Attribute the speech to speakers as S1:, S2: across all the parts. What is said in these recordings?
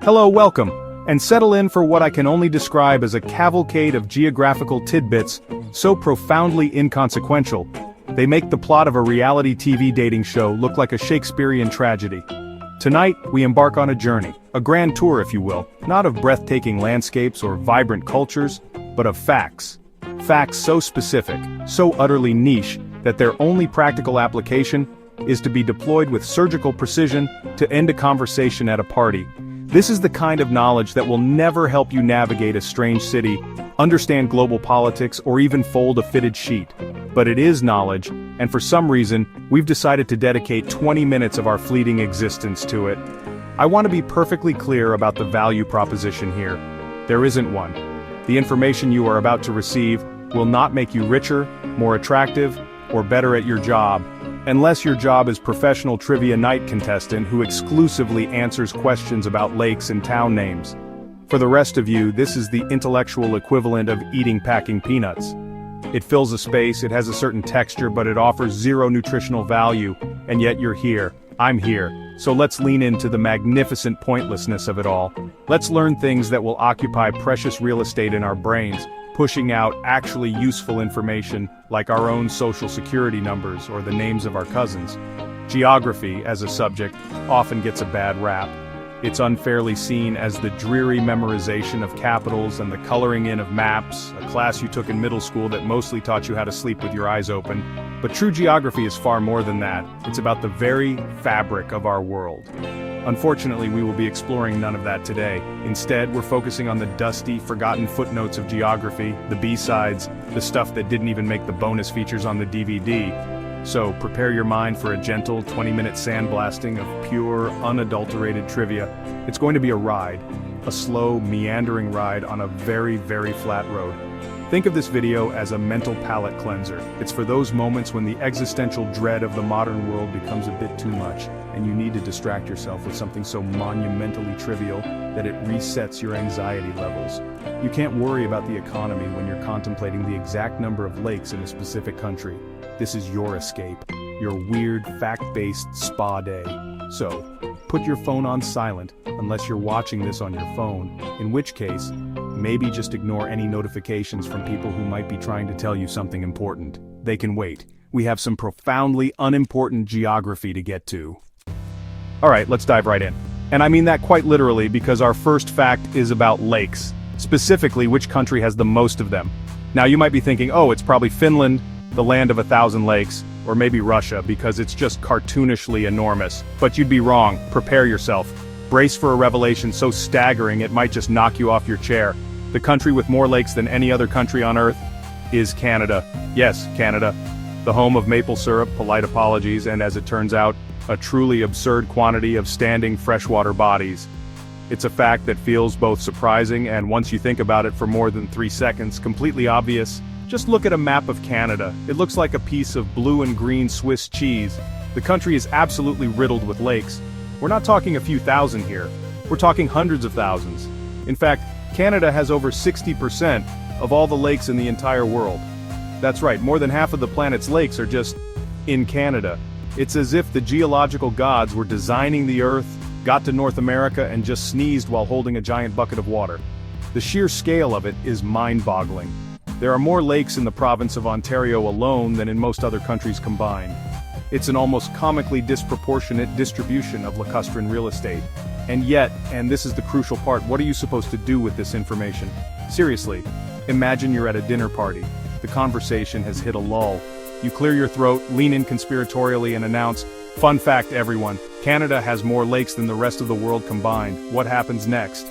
S1: Hello, welcome, and settle in for what I can only describe as a cavalcade of geographical tidbits, so profoundly inconsequential, they make the plot of a reality TV dating show look like a Shakespearean tragedy. Tonight, we embark on a journey, a grand tour if you will, not of breathtaking landscapes or vibrant cultures, but of facts. Facts so specific, so utterly niche, that their only practical application is to be deployed with surgical precision to end a conversation at a party. This is the kind of knowledge that will never help you navigate a strange city, understand global politics, or even fold a fitted sheet. But it is knowledge, and for some reason, we've decided to dedicate 20 minutes of our fleeting existence to it. I want to be perfectly clear about the value proposition here. There isn't one. The information you are about to receive will not make you richer, more attractive, or better at your job, unless your job is professional trivia night contestant who exclusively answers questions about lakes and town names. For the rest of you, this is the intellectual equivalent of eating packing peanuts. It fills a space, it has a certain texture, but it offers zero nutritional value, and yet you're here. I'm here. So let's lean into the magnificent pointlessness of it all. Let's learn things that will occupy precious real estate in our brains, pushing out actually useful information like our own social security numbers or the names of our cousins. Geography, as a subject, often gets a bad rap. It's unfairly seen as the dreary memorization of capitals and the coloring in of maps, a class you took in middle school that mostly taught you how to sleep with your eyes open. But true geography is far more than that. It's about the very fabric of our world. Unfortunately, we will be exploring none of that today. Instead, we're focusing on the dusty, forgotten footnotes of geography, the B-sides, the stuff that didn't even make the bonus features on the DVD. So, prepare your mind for a gentle 20-minute sandblasting of pure, unadulterated trivia. It's going to be a ride, a slow, meandering ride on a very, very flat road. Think of this video as a mental palate cleanser. It's for those moments when the existential dread of the modern world becomes a bit too much, and you need to distract yourself with something so monumentally trivial that it resets your anxiety levels. You can't worry about the economy when you're contemplating the exact number of lakes in a specific country. This is your escape, your weird, fact-based spa day. So, put your phone on silent, unless you're watching this on your phone, in which case, maybe just ignore any notifications from people who might be trying to tell you something important. They can wait. We have some profoundly unimportant geography to get to. Alright, let's dive right in. And I mean that quite literally because our first fact is about lakes. Specifically, which country has the most of them. Now you might be thinking, oh, it's probably Finland, the land of 1,000 lakes, or maybe Russia because it's just cartoonishly enormous. But you'd be wrong. Prepare yourself. Brace for a revelation so staggering it might just knock you off your chair. The country with more lakes than any other country on Earth is Canada. Yes, Canada. The home of maple syrup, polite apologies, and as it turns out, a truly absurd quantity of standing freshwater bodies. It's a fact that feels both surprising and, once you think about it for more than 3 seconds, completely obvious. Just look at a map of Canada. It looks like a piece of blue and green Swiss cheese. The country is absolutely riddled with lakes. We're not talking a few thousand here. We're talking hundreds of thousands. In fact, Canada has over 60% of all the lakes in the entire world. That's right, more than half of the planet's lakes are just in Canada. It's as if the geological gods were designing the Earth, got to North America, and just sneezed while holding a giant bucket of water. The sheer scale of it is mind-boggling. There are more lakes in the province of Ontario alone than in most other countries combined. It's an almost comically disproportionate distribution of lacustrine real estate. And yet, and this is the crucial part, what are you supposed to do with this information? Seriously, imagine you're at a dinner party. The conversation has hit a lull. You clear your throat, lean in conspiratorially and announce, "Fun fact everyone, Canada has more lakes than the rest of the world combined." What happens next?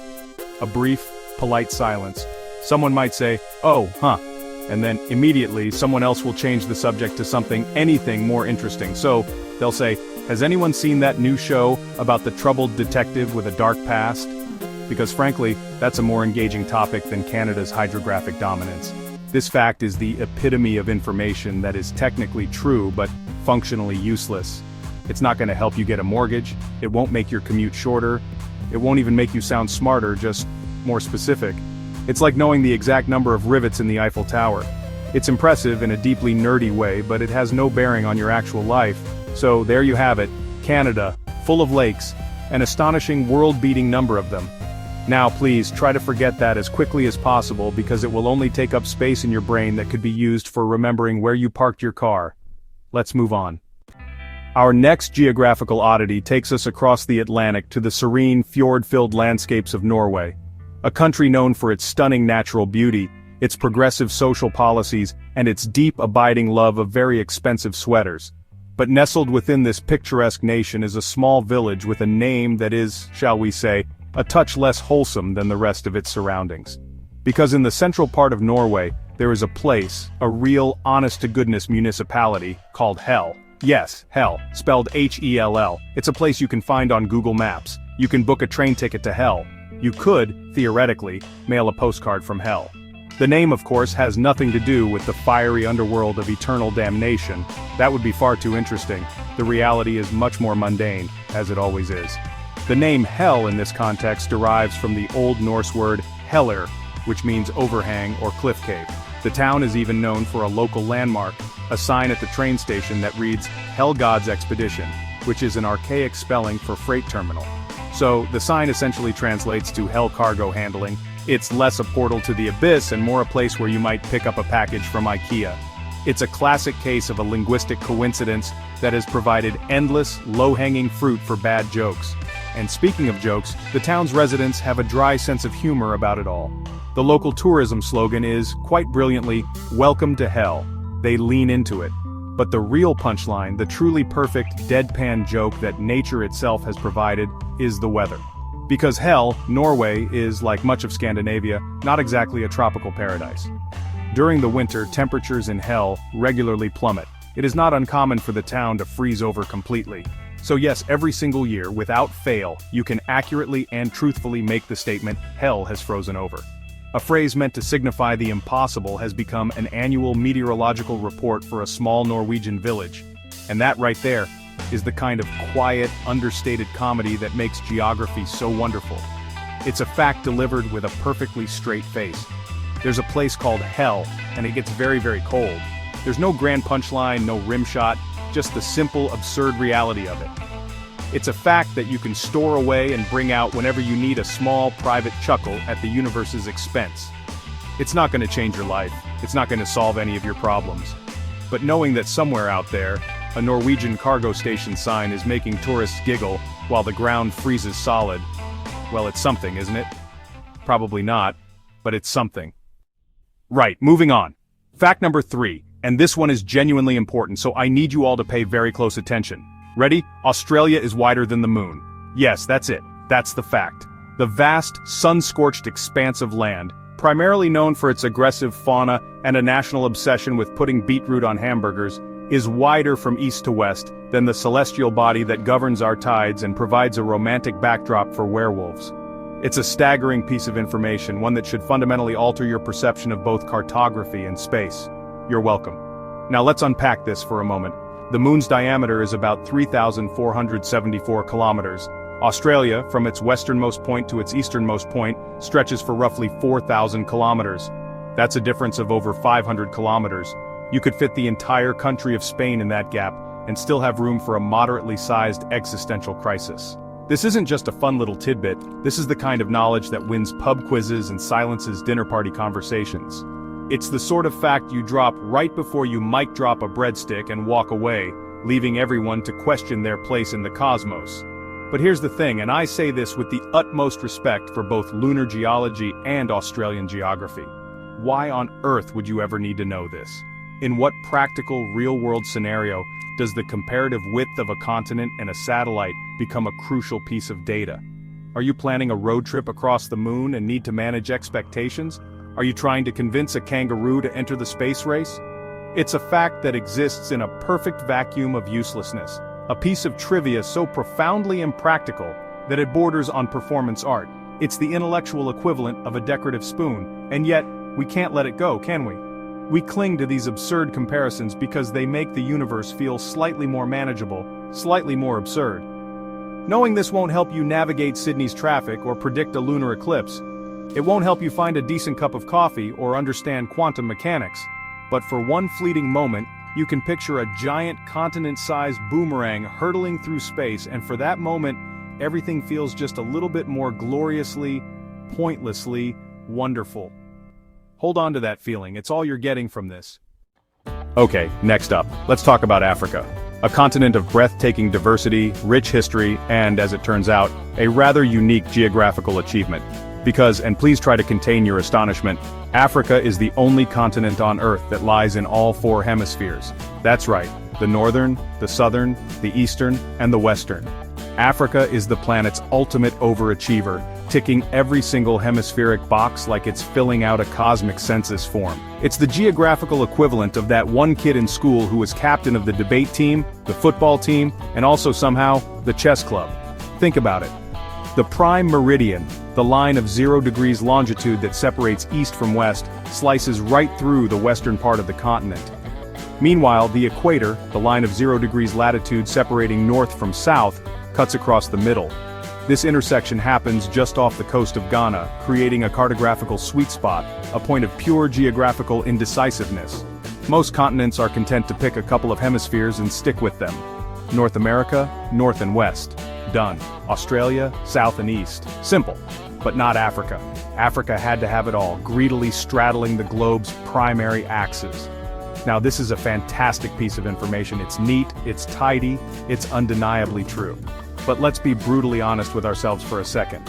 S1: A brief, polite silence. Someone might say, "Oh, huh." And then, immediately, someone else will change the subject to anything more interesting. So, they'll say, "Has anyone seen that new show about the troubled detective with a dark past?" Because frankly, that's a more engaging topic than Canada's hydrographic dominance. This fact is the epitome of information that is technically true but functionally useless. It's not going to help you get a mortgage, it won't make your commute shorter, it won't even make you sound smarter, just more specific. It's like knowing the exact number of rivets in the Eiffel Tower. It's impressive in a deeply nerdy way, but it has no bearing on your actual life. So there you have it, Canada, full of lakes, an astonishing world-beating number of them. Now please, try to forget that as quickly as possible because it will only take up space in your brain that could be used for remembering where you parked your car. Let's move on. Our next geographical oddity takes us across the Atlantic to the serene, fjord-filled landscapes of Norway. A country known for its stunning natural beauty, its progressive social policies, and its deep, abiding love of very expensive sweaters. But nestled within this picturesque nation is a small village with a name that is, shall we say, a touch less wholesome than the rest of its surroundings. Because in the central part of Norway, there is a place, a real, honest-to-goodness municipality, called Hell. Yes, Hell, spelled H-E-L-L. It's a place you can find on Google Maps. You can book a train ticket to Hell. You could, theoretically, mail a postcard from Hell. The name, of course, has nothing to do with the fiery underworld of eternal damnation. That would be far too interesting. The reality is much more mundane, as it always is. The name Hell in this context derives from the Old Norse word Hellir, which means overhang or cliff cave. The town is even known for a local landmark, a sign at the train station that reads Hell God's Expedition, which is an archaic spelling for freight terminal. So, the sign essentially translates to Hell Cargo Handling. It's less a portal to the abyss and more a place where you might pick up a package from IKEA. It's a classic case of a linguistic coincidence that has provided endless, low-hanging fruit for bad jokes. And speaking of jokes, the town's residents have a dry sense of humor about it all. The local tourism slogan is, quite brilliantly, "Welcome to Hell." They lean into it. But the real punchline, the truly perfect deadpan joke that nature itself has provided, is the weather. Because Hell, Norway, is, like much of Scandinavia, not exactly a tropical paradise. During the winter, temperatures in Hell regularly plummet. It is not uncommon for the town to freeze over completely. So yes, every single year, without fail, you can accurately and truthfully make the statement, Hell has frozen over. A phrase meant to signify the impossible has become an annual meteorological report for a small Norwegian village. And that right there is the kind of quiet, understated comedy that makes geography so wonderful. It's a fact delivered with a perfectly straight face. There's a place called Hell, and it gets very, very cold. There's no grand punchline, no rim shot, just the simple, absurd reality of it. It's a fact that you can store away and bring out whenever you need a small, private chuckle at the universe's expense. It's not going to change your life. It's not going to solve any of your problems. But knowing that somewhere out there, a Norwegian cargo station sign is making tourists giggle while the ground freezes solid, well, it's something, isn't it? Probably not, but it's something. Right, moving on. Fact number 3, and this one is genuinely important, so I need you all to pay very close attention. Ready? Australia is wider than the moon. Yes, that's it. That's the fact. The vast, sun-scorched expanse of land, primarily known for its aggressive fauna and a national obsession with putting beetroot on hamburgers, is wider from east to west than the celestial body that governs our tides and provides a romantic backdrop for werewolves. It's a staggering piece of information, one that should fundamentally alter your perception of both cartography and space. You're welcome. Now let's unpack this for a moment. The moon's diameter is about 3,474 kilometers. Australia, from its westernmost point to its easternmost point, stretches for roughly 4,000 kilometers. That's a difference of over 500 kilometers. You could fit the entire country of Spain in that gap, and still have room for a moderately sized existential crisis. This isn't just a fun little tidbit, this is the kind of knowledge that wins pub quizzes and silences dinner party conversations. It's the sort of fact you drop right before you mic drop a breadstick and walk away, leaving everyone to question their place in the cosmos. But here's the thing, and I say this with the utmost respect for both lunar geology and Australian geography. Why on earth would you ever need to know this? In what practical, real-world scenario does the comparative width of a continent and a satellite become a crucial piece of data? Are you planning a road trip across the moon and need to manage expectations? Are you trying to convince a kangaroo to enter the space race? It's a fact that exists in a perfect vacuum of uselessness, a piece of trivia so profoundly impractical that it borders on performance art. It's the intellectual equivalent of a decorative spoon, and yet, we can't let it go, can we? We cling to these absurd comparisons because they make the universe feel slightly more manageable, slightly more absurd. Knowing this won't help you navigate Sydney's traffic or predict a lunar eclipse. It won't help you find a decent cup of coffee or understand quantum mechanics. But for one fleeting moment, you can picture a giant continent-sized boomerang hurtling through space, and for that moment, everything feels just a little bit more gloriously, pointlessly wonderful. Hold on to that feeling, it's all you're getting from this. Okay, next up, let's talk about Africa. A continent of breathtaking diversity, rich history, and, as it turns out, a rather unique geographical achievement. Because, and please try to contain your astonishment, Africa is the only continent on Earth that lies in all four hemispheres. That's right, the northern, the southern, the eastern, and the western. Africa is the planet's ultimate overachiever, ticking every single hemispheric box like it's filling out a cosmic census form. It's the geographical equivalent of that one kid in school who was captain of the debate team, the football team, and also somehow, the chess club. Think about it. The prime meridian, the line of 0 degrees longitude that separates east from west, slices right through the western part of the continent. Meanwhile, the equator, the line of 0 degrees latitude separating north from south, cuts across the middle. This intersection happens just off the coast of Ghana, creating a cartographical sweet spot, a point of pure geographical indecisiveness. Most continents are content to pick a couple of hemispheres and stick with them. North America, north and west. Done. Australia, south and east. Simple. But not Africa. Africa had to have it all, greedily straddling the globe's primary axis. Now this is a fantastic piece of information. It's neat, it's tidy, it's undeniably true. But let's be brutally honest with ourselves for a second.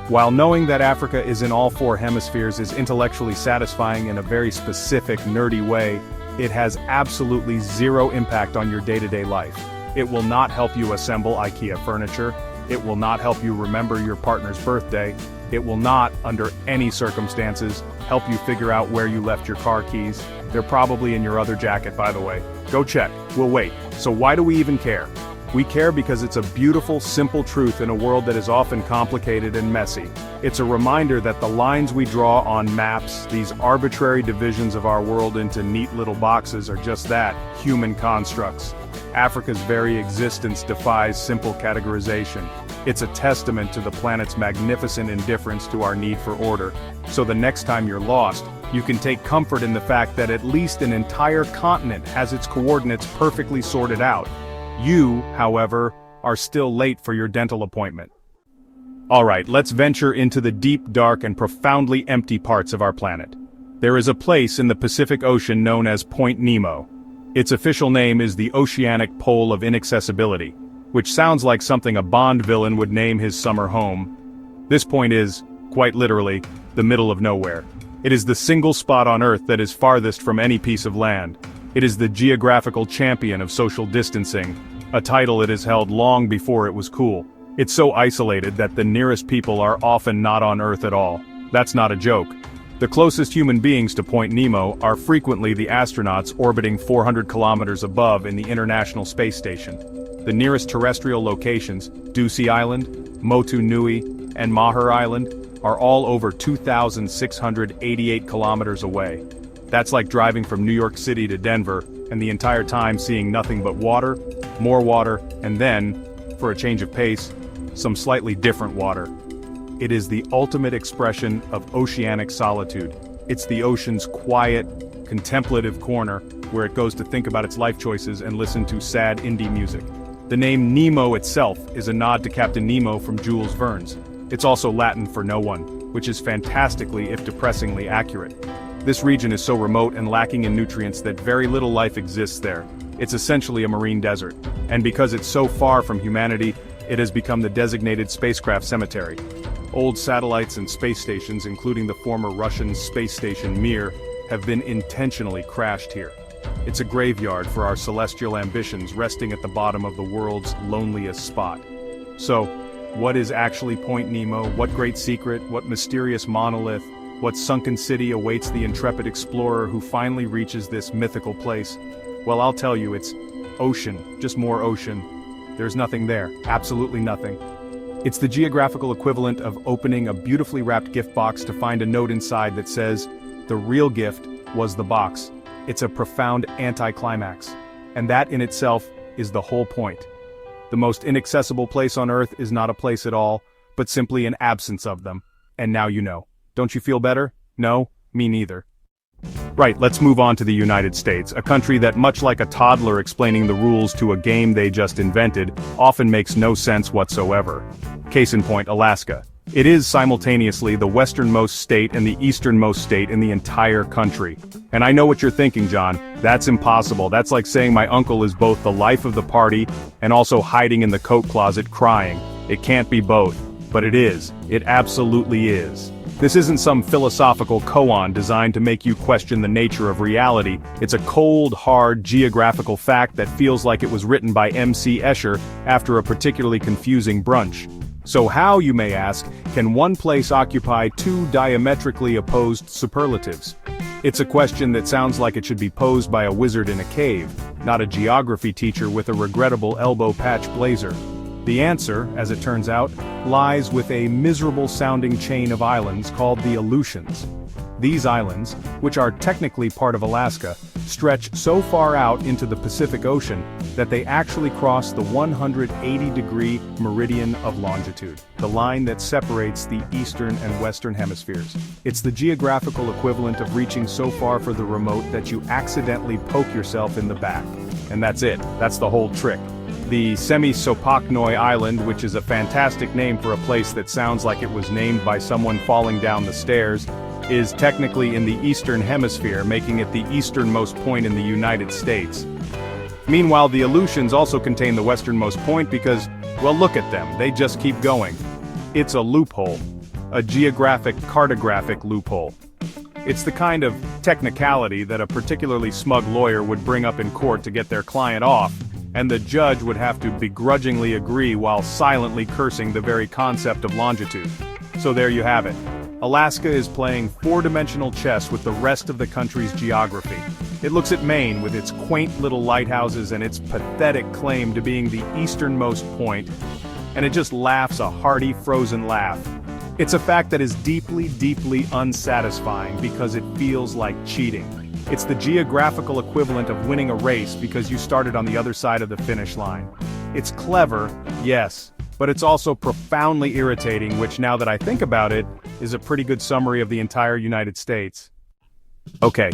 S1: While knowing that Africa is in all four hemispheres is intellectually satisfying in a very specific, nerdy way, it has absolutely zero impact on your day-to-day life. It will not help you assemble IKEA furniture. It will not help you remember your partner's birthday. It will not, under any circumstances, help you figure out where you left your car keys. They're probably in your other jacket, by the way. Go check. We'll wait. So why do we even care? We care because it's a beautiful, simple truth in a world that is often complicated and messy. It's a reminder that the lines we draw on maps, these arbitrary divisions of our world into neat little boxes, are just that, human constructs. Africa's very existence defies simple categorization. It's a testament to the planet's magnificent indifference to our need for order. So the next time you're lost, you can take comfort in the fact that at least an entire continent has its coordinates perfectly sorted out. You, however, are still late for your dental appointment. Alright, let's venture into the deep, dark, and profoundly empty parts of our planet. There is a place in the Pacific Ocean known as Point Nemo. Its official name is the Oceanic Pole of Inaccessibility, which sounds like something a Bond villain would name his summer home. This point is, quite literally, the middle of nowhere. It is the single spot on Earth that is farthest from any piece of land. It is the geographical champion of social distancing, a title it has held long before it was cool. It's so isolated that the nearest people are often not on Earth at all. That's not a joke. The closest human beings to Point Nemo are frequently the astronauts orbiting 400 kilometers above in the International Space Station. The nearest terrestrial locations, Ducie Island, Motu Nui, and Maher Island, are all over 2,688 kilometers away. That's like driving from New York City to Denver, and the entire time seeing nothing but water, more water, and then, for a change of pace, some slightly different water. It is the ultimate expression of oceanic solitude. It's the ocean's quiet, contemplative corner, where it goes to think about its life choices and listen to sad indie music. The name Nemo itself is a nod to Captain Nemo from Jules Verne's. It's also Latin for no one, which is fantastically if depressingly accurate. This region is so remote and lacking in nutrients that very little life exists there. It's essentially a marine desert. And because it's so far from humanity, it has become the designated spacecraft cemetery. Old satellites and space stations, including the former Russian space station Mir, have been intentionally crashed here. It's a graveyard for our celestial ambitions resting at the bottom of the world's loneliest spot. So, what is actually Point Nemo? What great secret? What mysterious monolith? What sunken city awaits the intrepid explorer who finally reaches this mythical place? Well, I'll tell you, it's ocean, just more ocean. There's nothing there, absolutely nothing. It's the geographical equivalent of opening a beautifully wrapped gift box to find a note inside that says, "The real gift was the box." It's a profound anticlimax. And that in itself is the whole point. The most inaccessible place on Earth is not a place at all, but simply an absence of them. And now you know. Don't you feel better? No? Me neither. Right, let's move on to the United States, a country that, much like a toddler explaining the rules to a game they just invented, often makes no sense whatsoever. Case in point, Alaska. It is simultaneously the westernmost state and the easternmost state in the entire country. And I know what you're thinking, John. That's impossible. That's like saying my uncle is both the life of the party and also hiding in the coat closet crying. It can't be both. But it is. It absolutely is. This isn't some philosophical koan designed to make you question the nature of reality. It's a cold, hard, geographical fact that feels like it was written by M.C. Escher after a particularly confusing brunch. So how, you may ask, can one place occupy two diametrically opposed superlatives? It's a question that sounds like it should be posed by a wizard in a cave, not a geography teacher with a regrettable elbow patch blazer. The answer, as it turns out, lies with a miserable-sounding chain of islands called the Aleutians. These islands, which are technically part of Alaska, stretch so far out into the Pacific Ocean that they actually cross the 180-degree meridian of longitude, the line that separates the eastern and western hemispheres. It's the geographical equivalent of reaching so far for the remote that you accidentally poke yourself in the back. And that's it. That's the whole trick. The Semi-Sopochnoi Island, which is a fantastic name for a place that sounds like it was named by someone falling down the stairs, is technically in the eastern hemisphere, making it the easternmost point in the United States. Meanwhile, the Aleutians also contain the westernmost point because, well, look at them, they just keep going. It's a loophole. A cartographic loophole. It's the kind of technicality that a particularly smug lawyer would bring up in court to get their client off, and the judge would have to begrudgingly agree while silently cursing the very concept of longitude. So there you have it. Alaska is playing four-dimensional chess with the rest of the country's geography. It looks at Maine with its quaint little lighthouses and its pathetic claim to being the easternmost point, and it just laughs a hearty, frozen laugh. It's a fact that is deeply, deeply unsatisfying because it feels like cheating. It's the geographical equivalent of winning a race because you started on the other side of the finish line. It's clever, yes, but it's also profoundly irritating, which, now that I think about it, is a pretty good summary of the entire United States. Okay,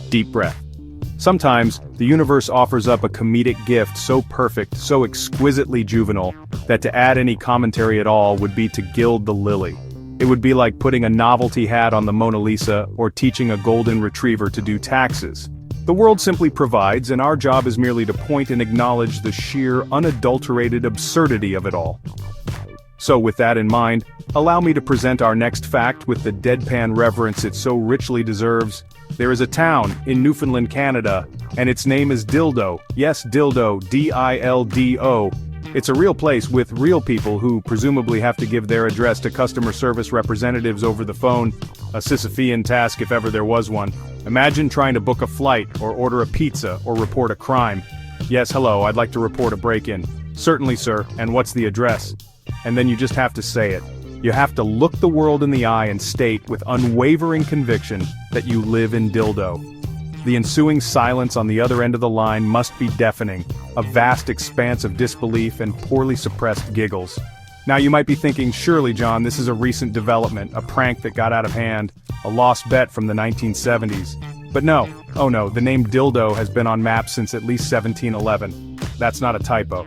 S1: deep breath. Sometimes, the universe offers up a comedic gift so perfect, so exquisitely juvenile, that to add any commentary at all would be to gild the lily. It would be like putting a novelty hat on the Mona Lisa or teaching a golden retriever to do taxes. The world simply provides, and our job is merely to point and acknowledge the sheer, unadulterated absurdity of it all. So with that in mind, allow me to present our next fact with the deadpan reverence it so richly deserves. There is a town in Newfoundland, Canada, and its name is Dildo. Yes, Dildo, D-I-L-D-O. It's a real place with real people who presumably have to give their address to customer service representatives over the phone, a Sisyphean task if ever there was one. Imagine trying to book a flight, or order a pizza, or report a crime. Yes, hello, I'd like to report a break-in. Certainly, sir, and what's the address? And then you just have to say it. You have to look the world in the eye and state with unwavering conviction that you live in Dildo. The ensuing silence on the other end of the line must be deafening, a vast expanse of disbelief and poorly suppressed giggles. Now you might be thinking, surely John, this is a recent development, a prank that got out of hand, a lost bet from the 1970s. But no, oh no, the name Dildo has been on maps since at least 1711. That's not a typo.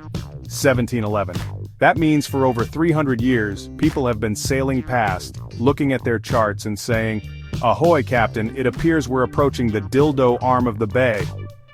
S1: 1711. That means for over 300 years, people have been sailing past, looking at their charts and saying, "Ahoy, Captain, it appears we're approaching the Dildo arm of the bay."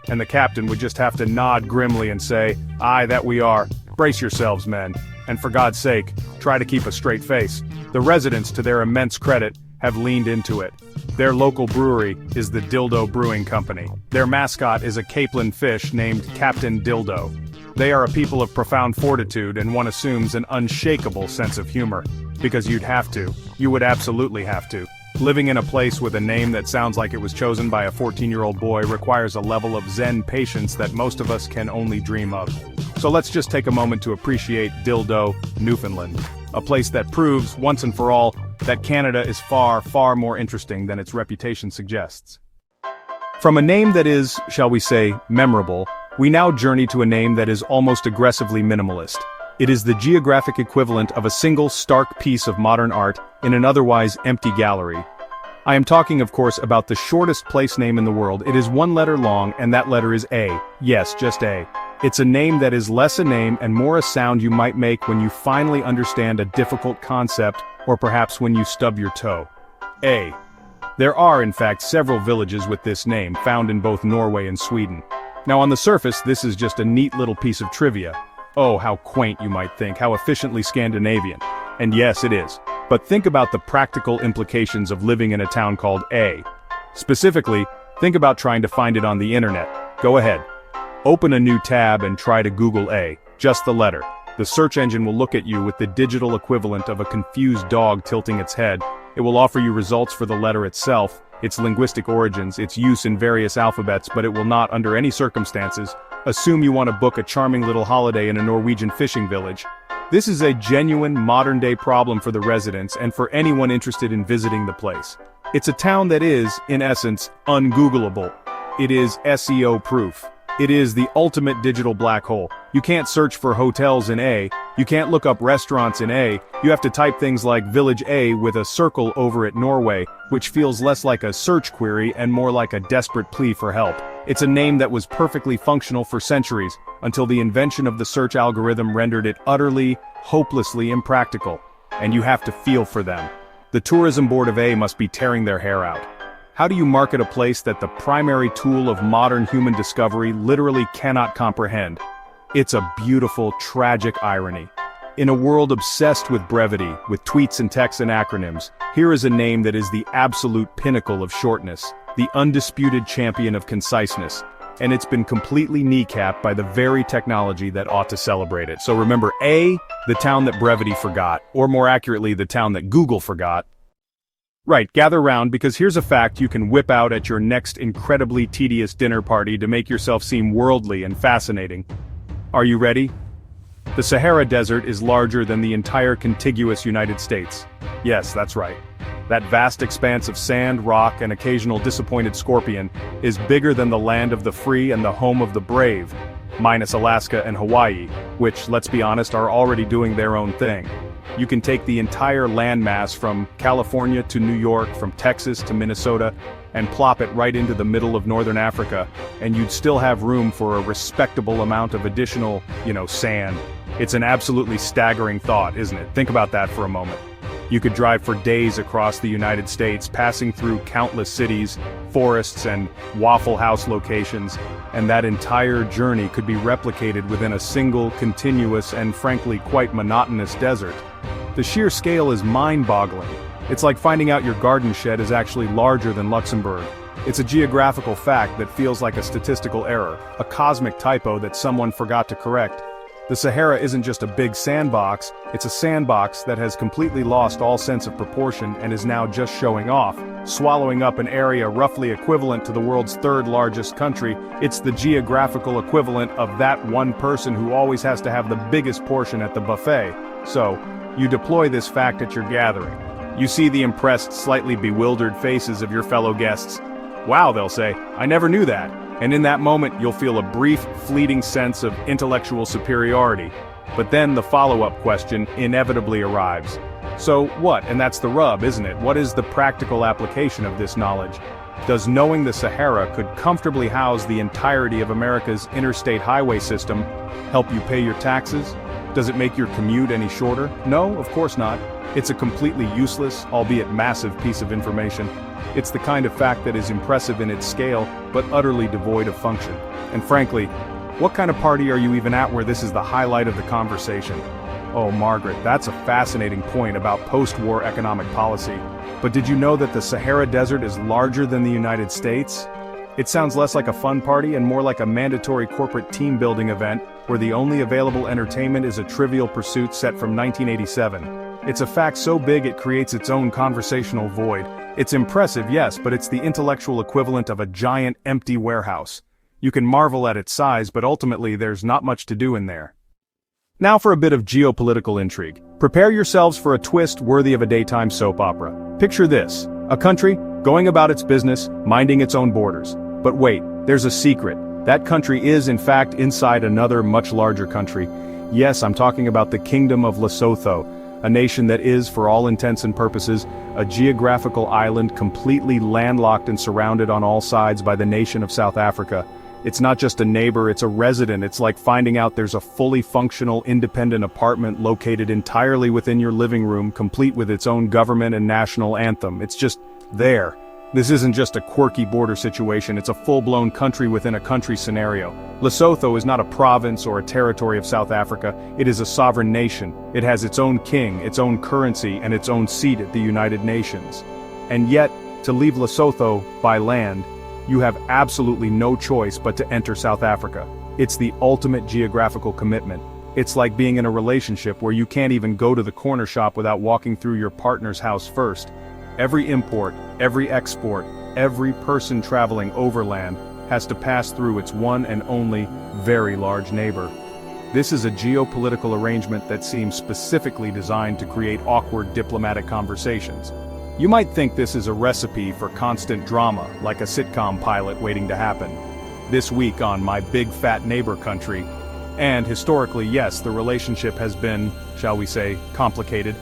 S1: And the captain would just have to nod grimly and say, "Aye, that we are. Brace yourselves, men. And for God's sake, try to keep a straight face." The residents, to their immense credit, have leaned into it. Their local brewery is the Dildo Brewing Company. Their mascot is a Capeland fish named Captain Dildo. They are a people of profound fortitude, and one assumes an unshakable sense of humor. Because you'd have to. You would absolutely have to. Living in a place with a name that sounds like it was chosen by a 14-year-old boy requires a level of Zen patience that most of us can only dream of. So let's just take a moment to appreciate Dildo, Newfoundland. A place that proves, once and for all, that Canada is far, far more interesting than its reputation suggests. From a name that is, shall we say, memorable, we now journey to a name that is almost aggressively minimalist. It is the geographic equivalent of a single stark piece of modern art in an otherwise empty gallery. I am talking, of course, about the shortest place name in the world. It is one letter long, and that letter is A. Yes, just A. It's a name that is less a name and more a sound you might make when you finally understand a difficult concept or perhaps when you stub your toe? A. There are, in fact, several villages with this name, found in both Norway and Sweden. Now on the surface, this is just a neat little piece of trivia. Oh, how quaint, you might think, how efficiently Scandinavian. And yes, it is. But think about the practical implications of living in a town called A. Specifically, think about trying to find it on the internet. Go ahead. Open a new tab and try to Google A, just the letter. The search engine will look at you with the digital equivalent of a confused dog tilting its head. It will offer you results for the letter itself, its linguistic origins, its use in various alphabets, but it will not, under any circumstances, assume you want to book a charming little holiday in a Norwegian fishing village. This is a genuine modern-day problem for the residents and for anyone interested in visiting the place. It's a town that is, in essence, ungoogleable. It is SEO-proof. It is the ultimate digital black hole. You can't search for hotels in A, you can't look up restaurants in A, you have to type things like Village A with a circle over it Norway, which feels less like a search query and more like a desperate plea for help. It's a name that was perfectly functional for centuries, until the invention of the search algorithm rendered it utterly, hopelessly impractical. And you have to feel for them. The tourism board of A must be tearing their hair out. How do you market a place that the primary tool of modern human discovery literally cannot comprehend? It's a beautiful, tragic irony. In a world obsessed with brevity, with tweets and texts and acronyms, here is a name that is the absolute pinnacle of shortness, the undisputed champion of conciseness, and it's been completely kneecapped by the very technology that ought to celebrate it. So remember A, the town that brevity forgot, or more accurately, the town that Google forgot. Right, gather round because here's a fact you can whip out at your next incredibly tedious dinner party to make yourself seem worldly and fascinating. Are you ready? The Sahara Desert is larger than the entire contiguous United States. Yes, that's right. That vast expanse of sand, rock, and occasional disappointed scorpion is bigger than the land of the free and the home of the brave, minus Alaska and Hawaii, which, let's be honest, are already doing their own thing. You can take the entire landmass from California to New York, from Texas to Minnesota, and plop it right into the middle of northern Africa, and you'd still have room for a respectable amount of additional, sand. It's an absolutely staggering thought, isn't it? Think about that for a moment. You could drive for days across the United States, passing through countless cities, forests, and Waffle House locations, and that entire journey could be replicated within a single, continuous, and frankly quite monotonous desert. The sheer scale is mind-boggling. It's like finding out your garden shed is actually larger than Luxembourg. It's a geographical fact that feels like a statistical error, a cosmic typo that someone forgot to correct. The Sahara isn't just a big sandbox, it's a sandbox that has completely lost all sense of proportion and is now just showing off, swallowing up an area roughly equivalent to the world's third largest country. It's the geographical equivalent of that one person who always has to have the biggest portion at the buffet. So, you deploy this fact at your gathering. You see the impressed, slightly bewildered faces of your fellow guests. Wow, they'll say, I never knew that. And in that moment, you'll feel a brief, fleeting sense of intellectual superiority. But then the follow-up question inevitably arrives. So what? And that's the rub, isn't it? What is the practical application of this knowledge? Does knowing the Sahara could comfortably house the entirety of America's interstate highway system help you pay your taxes? Does it make your commute any shorter? No, of course not. It's a completely useless, albeit massive piece of information. It's the kind of fact that is impressive in its scale, but utterly devoid of function. And frankly, what kind of party are you even at where this is the highlight of the conversation? Oh, Margaret, that's a fascinating point about post-war economic policy. But did you know that the Sahara Desert is larger than the United States? It sounds less like a fun party and more like a mandatory corporate team-building event where the only available entertainment is a Trivial Pursuit set from 1987. It's a fact so big it creates its own conversational void. It's impressive, yes, but it's the intellectual equivalent of a giant empty warehouse. You can marvel at its size, but ultimately there's not much to do in there. Now for a bit of geopolitical intrigue. Prepare yourselves for a twist worthy of a daytime soap opera. Picture this: a country going about its business, minding its own borders. But wait, there's a secret. That country is, in fact, inside another much larger country. Yes, I'm talking about the Kingdom of Lesotho, a nation that is, for all intents and purposes, a geographical island completely landlocked and surrounded on all sides by the nation of South Africa. It's not just a neighbor, it's a resident. It's like finding out there's a fully functional, independent apartment located entirely within your living room, complete with its own government and national anthem. It's just there. This isn't just a quirky border situation, it's a full-blown country within a country scenario. Lesotho is not a province or a territory of South Africa, it is a sovereign nation. It has its own king, its own currency, and its own seat at the United Nations. And yet, to leave Lesotho by land, you have absolutely no choice but to enter South Africa. It's the ultimate geographical commitment. It's like being in a relationship where you can't even go to the corner shop without walking through your partner's house first. Every import, every export, every person traveling overland has to pass through its one and only very large neighbor. This is a geopolitical arrangement that seems specifically designed to create awkward diplomatic conversations. You might think this is a recipe for constant drama, like a sitcom pilot waiting to happen. This week on My Big Fat Neighbor Country. And historically, yes, the relationship has been, shall we say, complicated.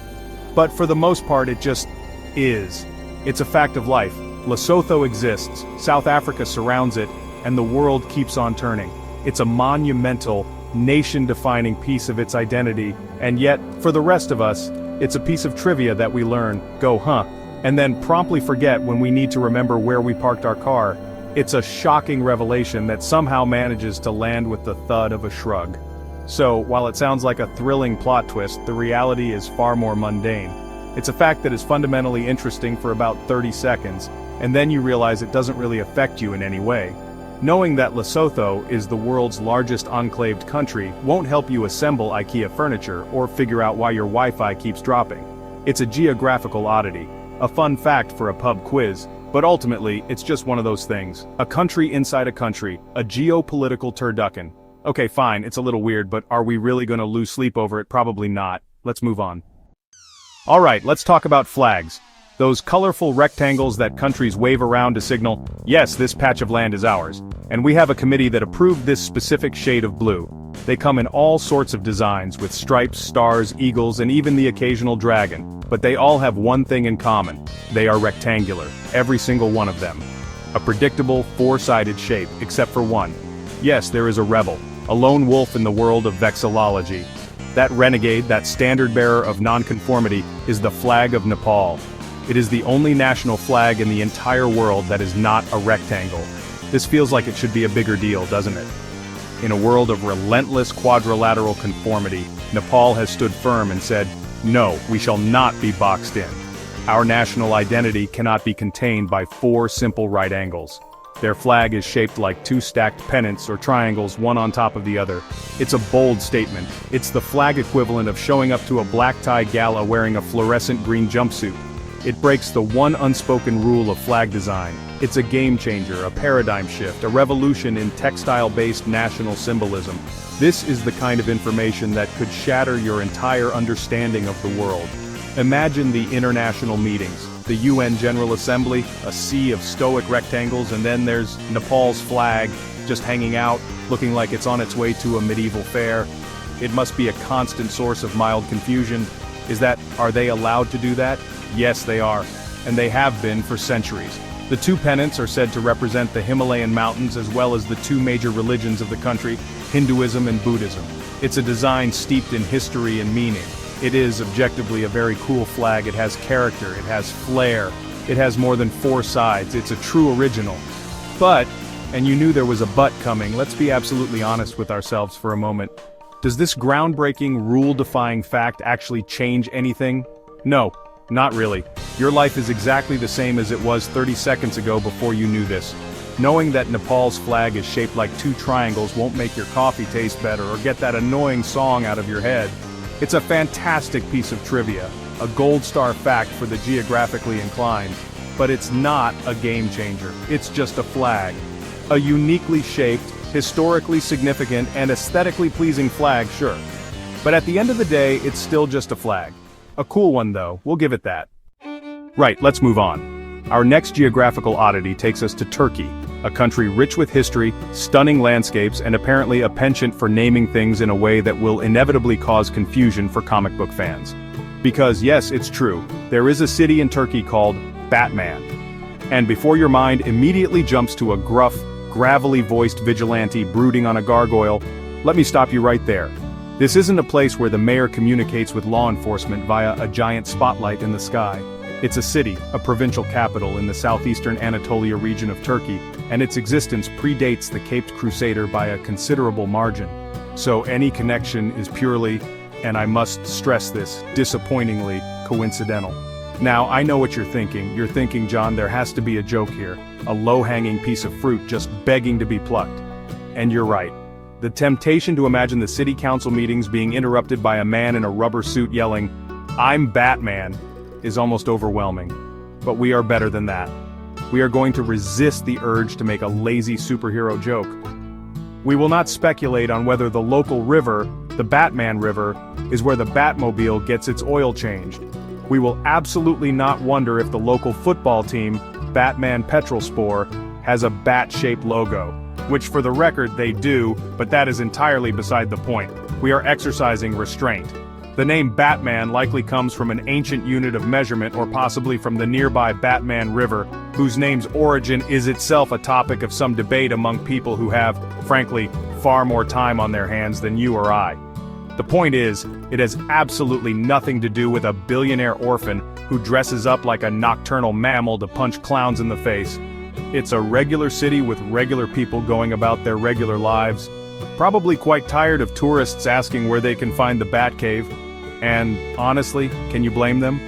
S1: But for the most part, it just is. It's a fact of life. Lesotho exists, South Africa surrounds it, and the world keeps on turning. It's a monumental, nation-defining piece of its identity, and yet, for the rest of us, it's a piece of trivia that we learn, go huh, and then promptly forget when we need to remember where we parked our car. It's a shocking revelation that somehow manages to land with the thud of a shrug. So, while it sounds like a thrilling plot twist, the reality is far more mundane. It's a fact that is fundamentally interesting for about 30 seconds, and then you realize it doesn't really affect you in any way. Knowing that Lesotho is the world's largest enclaved country won't help you assemble IKEA furniture or figure out why your Wi-Fi keeps dropping. It's a geographical oddity, a fun fact for a pub quiz, but ultimately, it's just one of those things. A country inside a country, a geopolitical turducken. Okay, fine, it's a little weird, but are we really gonna lose sleep over it? Probably not. Let's move on. Alright, let's talk about flags. Those colorful rectangles that countries wave around to signal, yes, this patch of land is ours. And we have a committee that approved this specific shade of blue. They come in all sorts of designs, with stripes, stars, eagles, and even the occasional dragon. But they all have one thing in common. They are rectangular, every single one of them. A predictable, four-sided shape, except for one. Yes, there is a rebel, a lone wolf in the world of vexillology. That renegade, that standard-bearer of nonconformity, is the flag of Nepal. It is the only national flag in the entire world that is not a rectangle. This feels like it should be a bigger deal, doesn't it? In a world of relentless quadrilateral conformity, Nepal has stood firm and said, no, we shall not be boxed in. Our national identity cannot be contained by four simple right angles. Their flag is shaped like two stacked pennants or triangles, one on top of the other. It's a bold statement. It's the flag equivalent of showing up to a black tie gala wearing a fluorescent green jumpsuit. It breaks the one unspoken rule of flag design. It's a game changer, a paradigm shift, a revolution in textile-based national symbolism. This is the kind of information that could shatter your entire understanding of the world. Imagine the international meetings, the UN General Assembly, a sea of stoic rectangles, and then there's Nepal's flag, just hanging out, looking like it's on its way to a medieval fair. It must be a constant source of mild confusion. Are they allowed to do that? Yes, they are, and they have been for centuries. The two pennants are said to represent the Himalayan mountains as well as the two major religions of the country, Hinduism and Buddhism. It's a design steeped in history and meaning. It is objectively a very cool flag. It has character, it has flair, it has more than four sides. It's a true original. But, and you knew there was a but coming, let's be absolutely honest with ourselves for a moment. Does this groundbreaking, rule-defying fact actually change anything? No. Not really. Your life is exactly the same as it was 30 seconds ago before you knew this. Knowing that Nepal's flag is shaped like two triangles won't make your coffee taste better or get that annoying song out of your head. It's a fantastic piece of trivia, a gold star fact for the geographically inclined. But it's not a game changer. It's just a flag. A uniquely shaped, historically significant, and aesthetically pleasing flag, sure. But at the end of the day, it's still just a flag. A cool one though, we'll give it that. Right, let's move on. Our next geographical oddity takes us to Turkey, a country rich with history, stunning landscapes, and apparently a penchant for naming things in a way that will inevitably cause confusion for comic book fans. Because yes, it's true, there is a city in Turkey called Batman. And before your mind immediately jumps to a gruff, gravelly-voiced vigilante brooding on a gargoyle. Let me stop you right there. This isn't a place where the mayor communicates with law enforcement via a giant spotlight in the sky. It's a city, a provincial capital in the southeastern Anatolia region of Turkey, and its existence predates the Caped Crusader by a considerable margin. So any connection is purely, and I must stress this, disappointingly, coincidental. Now, I know what you're thinking. You're thinking, John, there has to be a joke here. A low-hanging piece of fruit just begging to be plucked. And you're right. The temptation to imagine the city council meetings being interrupted by a man in a rubber suit yelling, "I'm Batman," is almost overwhelming. But we are better than that. We are going to resist the urge to make a lazy superhero joke. We will not speculate on whether the local river, the Batman River, is where the Batmobile gets its oil changed. We will absolutely not wonder if the local football team, Batman Petrolspor, has a bat-shaped logo. Which for the record they do, but that is entirely beside the point. We are exercising restraint. The name Batman likely comes from an ancient unit of measurement or possibly from the nearby Batman River, whose name's origin is itself a topic of some debate among people who have, frankly, far more time on their hands than you or I. The point is, it has absolutely nothing to do with a billionaire orphan who dresses up like a nocturnal mammal to punch clowns in the face. It's a regular city with regular people going about their regular lives, probably quite tired of tourists asking where they can find the Batcave. And, honestly, can you blame them?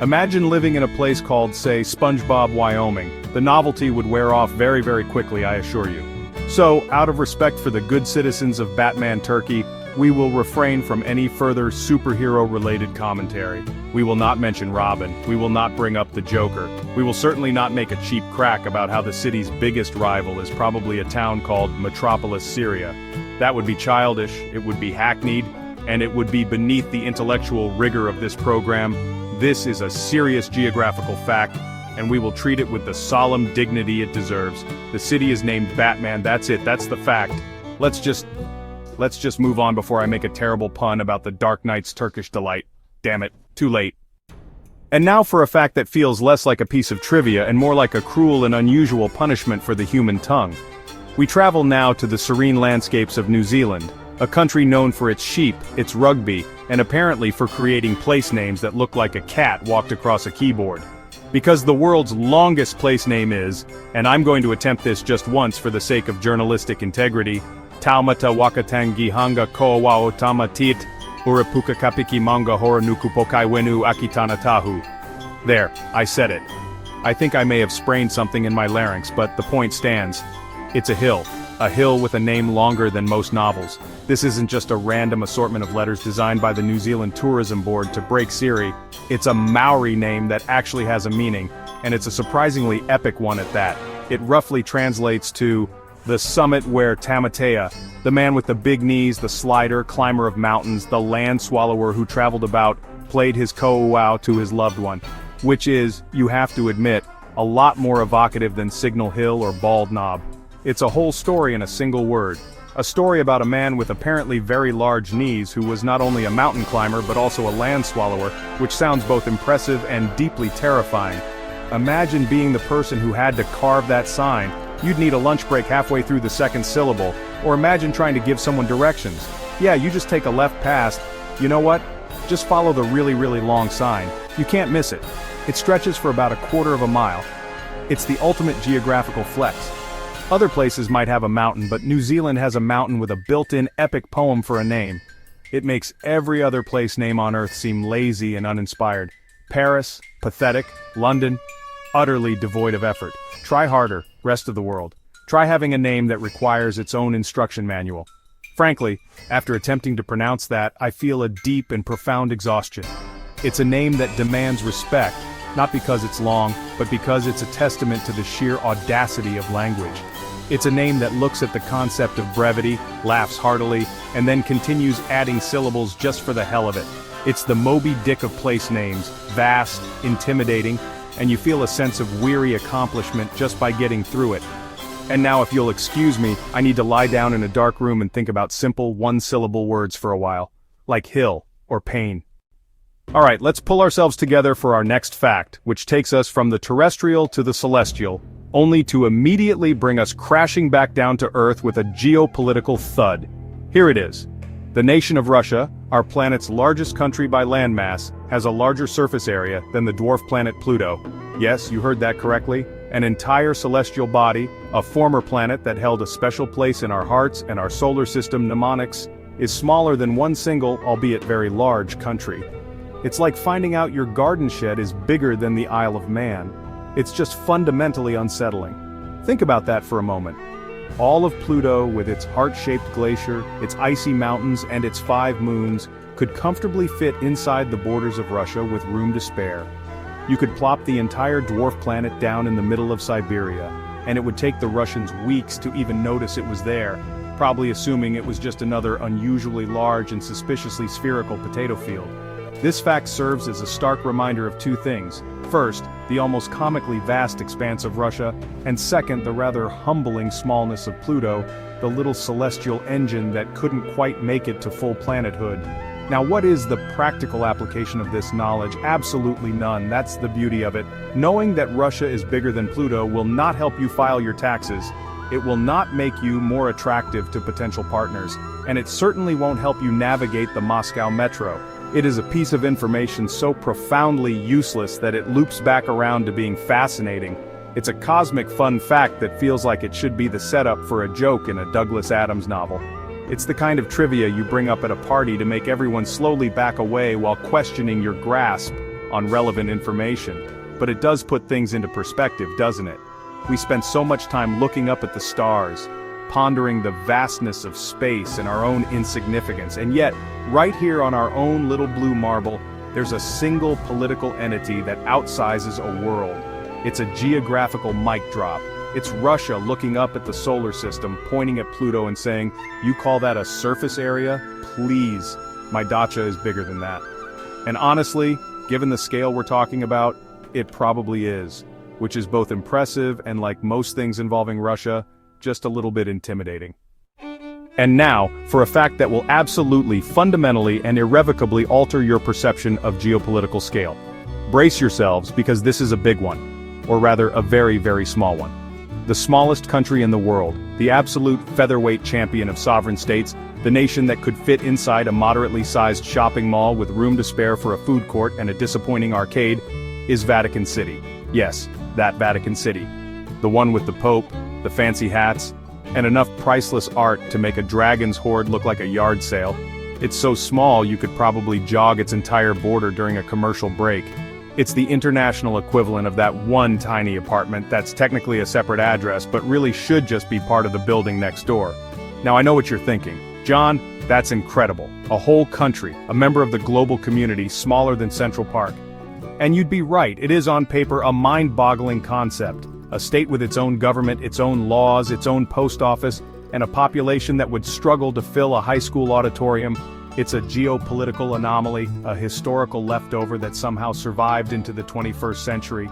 S1: Imagine living in a place called, say, SpongeBob, Wyoming. The novelty would wear off very, very quickly, I assure you. So, out of respect for the good citizens of Batman Turkey, we will refrain from any further superhero-related commentary. We will not mention Robin. We will not bring up the Joker. We will certainly not make a cheap crack about how the city's biggest rival is probably a town called Metropolis, Syria. That would be childish, it would be hackneyed, and it would be beneath the intellectual rigor of this program. This is a serious geographical fact, and we will treat it with the solemn dignity it deserves. The city is named Batman, that's it, that's the fact. Let's just move on before I make a terrible pun about the Dark Knight's Turkish delight. Damn it, too late. And now for a fact that feels less like a piece of trivia and more like a cruel and unusual punishment for the human tongue. We travel now to the serene landscapes of New Zealand, a country known for its sheep, its rugby, and apparently for creating place names that look like a cat walked across a keyboard. Because the world's longest place name is, and I'm going to attempt this just once for the sake of journalistic integrity, Taumata Wakatangi Hanga Koa Otama Tit Urapuka Kapiki Manga Horanuku Pokai Wenu Akitana Tahu. There, I said it. I think I may have sprained something in my larynx, but the point stands. It's a hill with a name longer than most novels. This isn't just a random assortment of letters designed by the New Zealand Tourism Board to break Siri. It's a Maori name that actually has a meaning, and it's a surprisingly epic one at that. It roughly translates to the summit where Tamatea, the man with the big knees, the slider, climber of mountains, the land swallower who traveled about, played his ko'uau to his loved one. Which is, you have to admit, a lot more evocative than Signal Hill or Bald Knob. It's a whole story in a single word. A story about a man with apparently very large knees who was not only a mountain climber but also a land swallower, which sounds both impressive and deeply terrifying. Imagine being the person who had to carve that sign. You'd need a lunch break halfway through the second syllable, or imagine trying to give someone directions. Yeah, you just take a left past. You know what? Just follow the really, really long sign. You can't miss it. It stretches for about 1/4 of a mile. It's the ultimate geographical flex. Other places might have a mountain, but New Zealand has a mountain with a built-in epic poem for a name. It makes every other place name on Earth seem lazy and uninspired. Paris, pathetic. London, utterly devoid of effort. Try harder, rest of the world. Try having a name that requires its own instruction manual. Frankly, after attempting to pronounce that, I feel a deep and profound exhaustion. It's a name that demands respect, not because it's long, but because it's a testament to the sheer audacity of language. It's a name that looks at the concept of brevity, laughs heartily, and then continues adding syllables just for the hell of it. It's the Moby Dick of place names, vast, intimidating, and you feel a sense of weary accomplishment just by getting through it. And now if you'll excuse me, I need to lie down in a dark room and think about simple one-syllable words for a while. Like hill, or pain. Alright, let's pull ourselves together for our next fact, which takes us from the terrestrial to the celestial, only to immediately bring us crashing back down to Earth with a geopolitical thud. Here it is. The nation of Russia, our planet's largest country by landmass, has a larger surface area than the dwarf planet Pluto. Yes, you heard that correctly. An entire celestial body, a former planet that held a special place in our hearts and our solar system mnemonics, is smaller than one single, albeit very large, country. It's like finding out your garden shed is bigger than the Isle of Man. It's just fundamentally unsettling. Think about that for a moment. All of Pluto, with its heart-shaped glacier, its icy mountains, and its 5 moons, could comfortably fit inside the borders of Russia with room to spare. You could plop the entire dwarf planet down in the middle of Siberia, and it would take the Russians weeks to even notice it was there, probably assuming it was just another unusually large and suspiciously spherical potato field. This fact serves as a stark reminder of 2 things. First, the almost comically vast expanse of Russia, and second, the rather humbling smallness of Pluto, the little celestial engine that couldn't quite make it to full planethood. Now, what is the practical application of this knowledge? Absolutely none. That's the beauty of it. Knowing that Russia is bigger than Pluto will not help you file your taxes. It will not make you more attractive to potential partners, and it certainly won't help you navigate the Moscow metro. It is a piece of information so profoundly useless that it loops back around to being fascinating. It's a cosmic fun fact that feels like it should be the setup for a joke in a Douglas Adams novel. It's the kind of trivia you bring up at a party to make everyone slowly back away while questioning your grasp on relevant information. But it does put things into perspective, doesn't it? We spend so much time looking up at the stars, pondering the vastness of space and our own insignificance, and yet, right here on our own little blue marble, there's a single political entity that outsizes a world. It's a geographical mic drop. It's Russia looking up at the solar system, pointing at Pluto and saying, "You call that a surface area? Please, my dacha is bigger than that." And honestly, given the scale we're talking about, it probably is, which is both impressive and, like most things involving Russia, just a little bit intimidating. And now, for a fact that will absolutely, fundamentally, and irrevocably alter your perception of geopolitical scale. Brace yourselves, because this is a big one. Or rather, a very, very small one. The smallest country in the world, the absolute featherweight champion of sovereign states, the nation that could fit inside a moderately sized shopping mall with room to spare for a food court and a disappointing arcade, is Vatican City. Yes, that Vatican City. The one with the Pope, the fancy hats, and enough priceless art to make a dragon's hoard look like a yard sale. It's so small you could probably jog its entire border during a commercial break. It's the international equivalent of that one tiny apartment that's technically a separate address but really should just be part of the building next door. Now I know what you're thinking. John, that's incredible. A whole country, a member of the global community smaller than Central Park. And you'd be right, it is on paper a mind-boggling concept. A state with its own government, its own laws, its own post office, and a population that would struggle to fill a high school auditorium. It's a geopolitical anomaly, a historical leftover that somehow survived into the 21st century.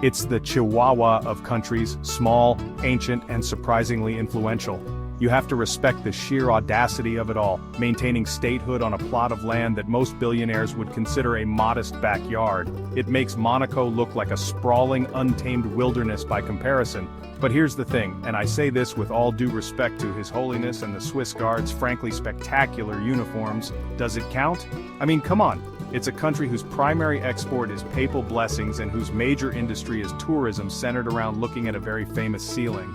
S1: It's the Chihuahua of countries, small, ancient, and surprisingly influential. You have to respect the sheer audacity of it all, maintaining statehood on a plot of land that most billionaires would consider a modest backyard. It makes Monaco look like a sprawling, untamed wilderness by comparison. But here's the thing, and I say this with all due respect to His Holiness and the Swiss Guard's frankly spectacular uniforms, does it count? I mean, come on. It's a country whose primary export is papal blessings and whose major industry is tourism centered around looking at a very famous ceiling.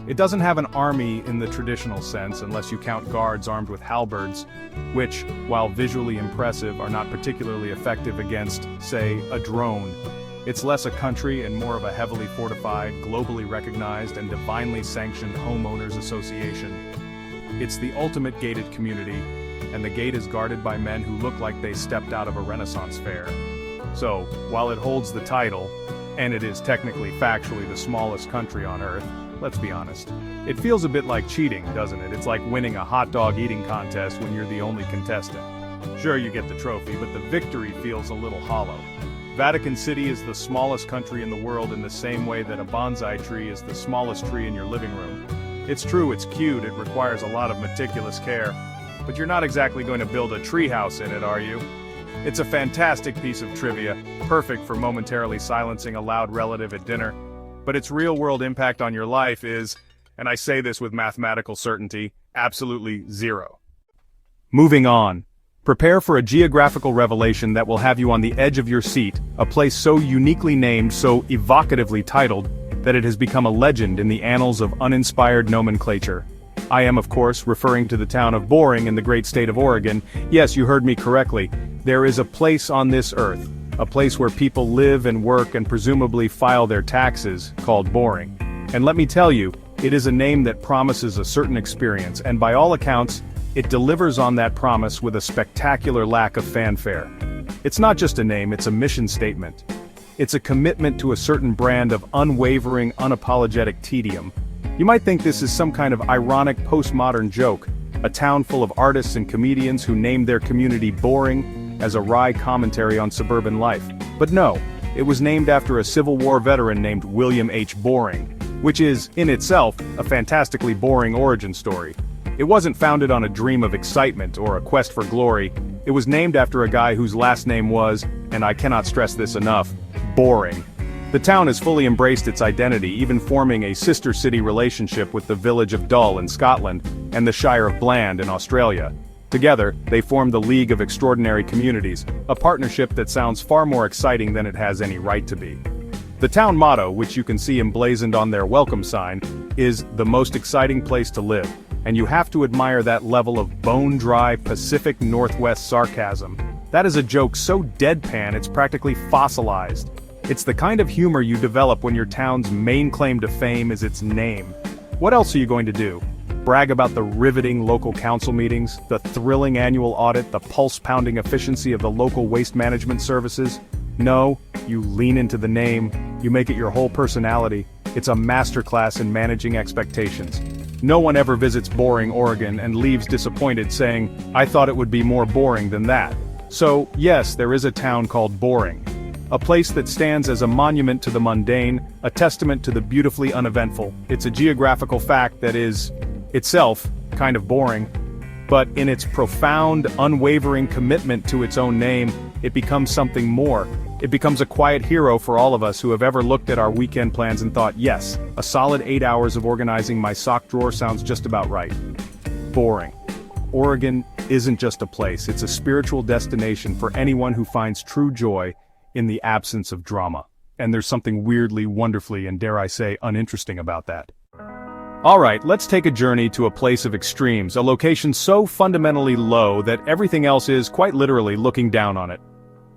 S1: It doesn't have an army in the traditional sense unless you count guards armed with halberds, which, while visually impressive, are not particularly effective against, say, a drone. It's less a country and more of a heavily fortified, globally recognized, and divinely sanctioned homeowners association. It's the ultimate gated community, and the gate is guarded by men who look like they stepped out of a Renaissance fair. So, while it holds the title, and it is technically factually the smallest country on Earth, let's be honest, it feels a bit like cheating, doesn't it? It's like winning a hot dog eating contest when you're the only contestant. Sure, you get the trophy, but the victory feels a little hollow. Vatican City is the smallest country in the world in the same way that a bonsai tree is the smallest tree in your living room. It's true, it's cute, it requires a lot of meticulous care, but you're not exactly going to build a treehouse in it, are you? It's a fantastic piece of trivia, perfect for momentarily silencing a loud relative at dinner. but its real-world impact on your life is, and I say this with mathematical certainty, absolutely zero. Moving on. Prepare for a geographical revelation that will have you on the edge of your seat, a place so uniquely named, so evocatively titled, that it has become a legend in the annals of uninspired nomenclature. I am, of course, referring to the town of Boring in the great state of Oregon. Yes, you heard me correctly. There is a place on this earth, a place where people live and work and presumably file their taxes, called Boring. And let me tell you, it is a name that promises a certain experience, and by all accounts, it delivers on that promise with a spectacular lack of fanfare. It's not just a name, it's a mission statement. It's a commitment to a certain brand of unwavering, unapologetic tedium. You might think this is some kind of ironic postmodern joke, a town full of artists and comedians who named their community Boring as a wry commentary on suburban life. But no, it was named after a Civil War veteran named William H. Boring, which is, in itself, a fantastically boring origin story. It wasn't founded on a dream of excitement or a quest for glory. It was named after a guy whose last name was, and I cannot stress this enough, Boring. The town has fully embraced its identity, even forming a sister city relationship with the village of Dull in Scotland and the Shire of Bland in Australia. Together, they form the League of Extraordinary Communities, a partnership that sounds far more exciting than it has any right to be. The town motto, which you can see emblazoned on their welcome sign, is "the most exciting place to live," and you have to admire that level of bone-dry Pacific Northwest sarcasm. That is a joke so deadpan it's practically fossilized. It's the kind of humor you develop when your town's main claim to fame is its name. What else are you going to do? Brag about the riveting local council meetings, the thrilling annual audit, the pulse-pounding efficiency of the local waste management services? No, you lean into the name, you make it your whole personality. It's a masterclass in managing expectations. No one ever visits Boring, Oregon and leaves disappointed saying, "I thought it would be more boring than that." So, yes, there is a town called Boring. A place that stands as a monument to the mundane, a testament to the beautifully uneventful. It's a geographical fact that is, itself, kind of boring. But in its profound, unwavering commitment to its own name, it becomes something more. It becomes a quiet hero for all of us who have ever looked at our weekend plans and thought, yes, a solid 8 hours of organizing my sock drawer sounds just about right. Boring. Oregon isn't just a place, it's a spiritual destination for anyone who finds true joy in the absence of drama. And there's something weirdly, wonderfully, and dare I say, uninteresting about that. Alright, let's take a journey to a place of extremes, a location so fundamentally low that everything else is, quite literally, looking down on it.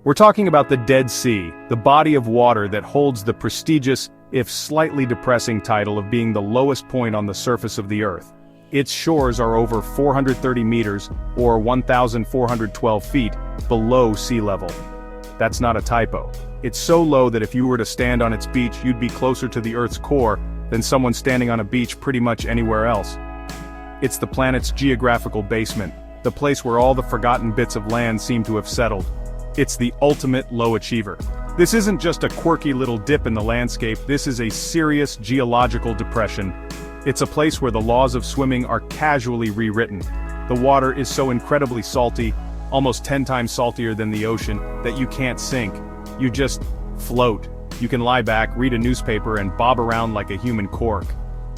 S1: We're talking about the Dead Sea, the body of water that holds the prestigious, if slightly depressing title of being the lowest point on the surface of the Earth. Its shores are over 430 meters, or 1,412 feet, below sea level. That's not a typo. It's so low that if you were to stand on its beach, you'd be closer to the Earth's core than someone standing on a beach pretty much anywhere else. It's the planet's geographical basement, the place where all the forgotten bits of land seem to have settled. It's the ultimate low achiever. This isn't just a quirky little dip in the landscape, this is a serious geological depression. It's a place where the laws of swimming are casually rewritten. The water is so incredibly salty, almost 10 times saltier than the ocean, that you can't sink. You just float. You can lie back, read a newspaper, and bob around like a human cork.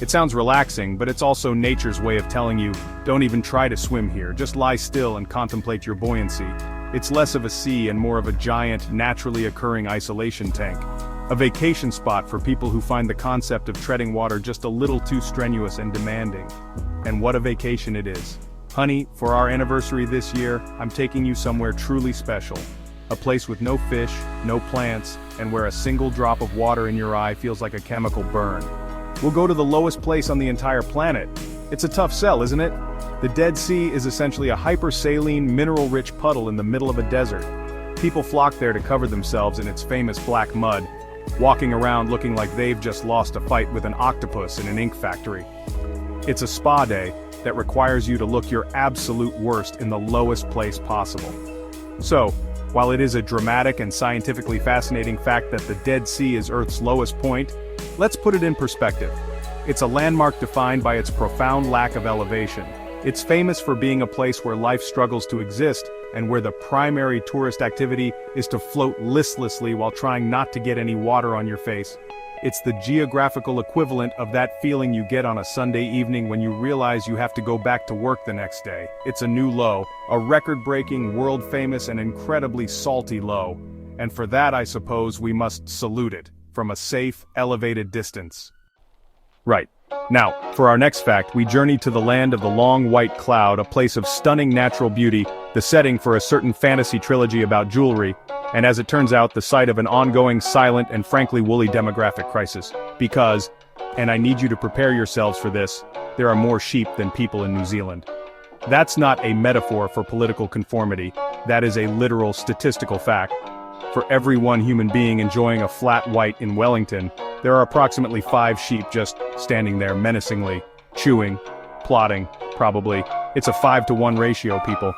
S1: It sounds relaxing, but it's also nature's way of telling you, don't even try to swim here, just lie still and contemplate your buoyancy. It's less of a sea and more of a giant, naturally occurring isolation tank. A vacation spot for people who find the concept of treading water just a little too strenuous and demanding. And what a vacation it is. Honey, for our anniversary this year, I'm taking you somewhere truly special. A place with no fish, no plants, and where a single drop of water in your eye feels like a chemical burn. We'll go to the lowest place on the entire planet. It's a tough sell, isn't it? The Dead Sea is essentially a hypersaline, mineral-rich puddle in the middle of a desert. People flock there to cover themselves in its famous black mud, walking around looking like they've just lost a fight with an octopus in an ink factory. It's a spa day that requires you to look your absolute worst in the lowest place possible. So, while it is a dramatic and scientifically fascinating fact that the Dead Sea is Earth's lowest point, let's put it in perspective. It's a landmark defined by its profound lack of elevation. It's famous for being a place where life struggles to exist, and where the primary tourist activity is to float listlessly while trying not to get any water on your face. It's the geographical equivalent of that feeling you get on a Sunday evening when you realize you have to go back to work the next day. It's a new low, a record-breaking, world-famous and incredibly salty low. And for that, I suppose, we must salute it, from a safe, elevated distance. Right. Now, for our next fact, we journey to the land of the long white cloud, a place of stunning natural beauty, the setting for a certain fantasy trilogy about jewelry, and as it turns out, the site of an ongoing, silent, and frankly woolly demographic crisis. Because, and I need you to prepare yourselves for this, there are more sheep than people in New Zealand. That's not a metaphor for political conformity, that is a literal statistical fact. For every one human being enjoying a flat white in Wellington, there are approximately 5 sheep just standing there menacingly, chewing, plotting, probably. It's a 5-to-1 ratio, people.